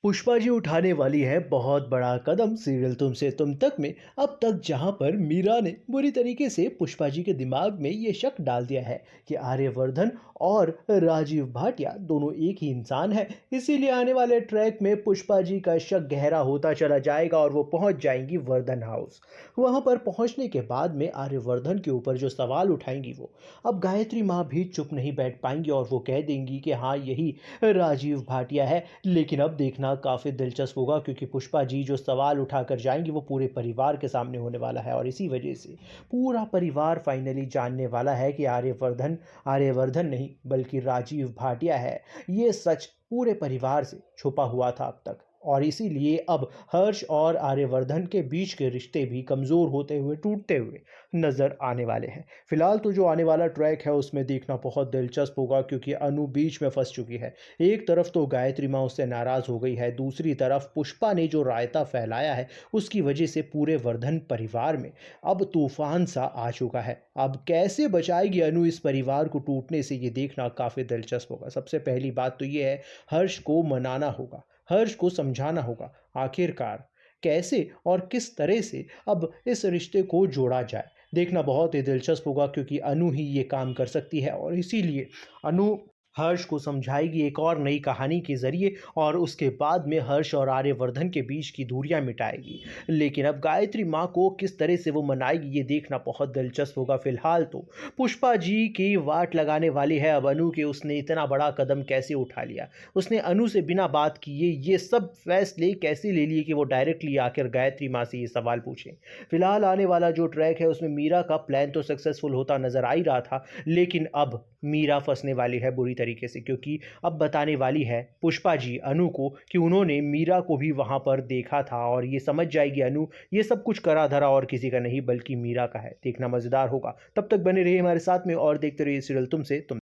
पुष्पा जी उठाने वाली है बहुत बड़ा कदम सीरियल तुमसे तुम तक में। अब तक जहां पर मीरा ने बुरी तरीके से पुष्पा जी के दिमाग में ये शक डाल दिया है कि आर्यवर्धन और राजीव भाटिया दोनों एक ही इंसान है। इसीलिए आने वाले ट्रैक में पुष्पा जी का शक गहरा होता चला जाएगा और वो पहुंच जाएंगी वर्धन हाउस। वहां पर पहुंचने के बाद में आर्यवर्धन के ऊपर जो सवाल उठाएंगी वो, अब गायत्री माँ भी चुप नहीं बैठ पाएंगी और वो कह देंगी कि हाँ यही राजीव भाटिया है। लेकिन अब देखना काफ़ी दिलचस्प होगा क्योंकि पुष्पा जी जो सवाल उठाकर जाएंगी वो पूरे परिवार के सामने होने वाला है और इसी वजह से पूरा परिवार फाइनली जानने वाला है कि आर्यवर्धन आर्यवर्धन नहीं बल्कि राजीव भाटिया है। ये सच पूरे परिवार से छुपा हुआ था अब तक और इसीलिए अब हर्ष और आर्यवर्धन के बीच के रिश्ते भी कमज़ोर होते हुए टूटते हुए नज़र आने वाले हैं। फिलहाल तो जो आने वाला ट्रैक है उसमें देखना बहुत दिलचस्प होगा क्योंकि अनु बीच में फंस चुकी है। एक तरफ तो गायत्री माँ उससे नाराज़ हो गई है, दूसरी तरफ पुष्पा ने जो रायता फैलाया है उसकी वजह से पूरे वर्धन परिवार में अब तूफान सा आ चुका है। अब कैसे बचाएगी अनु इस परिवार को टूटने से, ये देखना काफ़ी दिलचस्प होगा। सबसे पहली बात तो ये है, हर्ष को मनाना होगा, हर्ष को समझाना होगा आखिरकार कैसे और किस तरह से अब इस रिश्ते को जोड़ा जाए। देखना बहुत ही दिलचस्प होगा क्योंकि अनु ही ये काम कर सकती है और इसीलिए अनु हर्ष को समझाएगी एक और नई कहानी के ज़रिए और उसके बाद में हर्ष और आर्यवर्धन के बीच की दूरियां मिटाएगी। लेकिन अब गायत्री माँ को किस तरह से वो मनाएगी ये देखना बहुत दिलचस्प होगा। फिलहाल तो पुष्पा जी की वाट लगाने वाली है अब अनु के, उसने इतना बड़ा कदम कैसे उठा लिया, उसने अनु से बिना बात किए ये सब फैसले कैसे ले लिए कि वो डायरेक्टली आकर गायत्री माँ से ये सवाल पूछें। फिलहाल आने वाला जो ट्रैक है उसमें मीरा का प्लान तो सक्सेसफुल होता नजर आ ही रहा था, लेकिन अब मीरा फंसने वाली है बुरी तरीके से क्योंकि अब बताने वाली है पुष्पा जी अनु को कि उन्होंने मीरा को भी वहां पर देखा था और ये समझ जाएगी अनु ये सब कुछ करा धरा और किसी का नहीं बल्कि मीरा का है। देखना मजेदार होगा। तब तक बने रहिए हमारे साथ में और देखते रहिए सीरियल तुमसे तुम।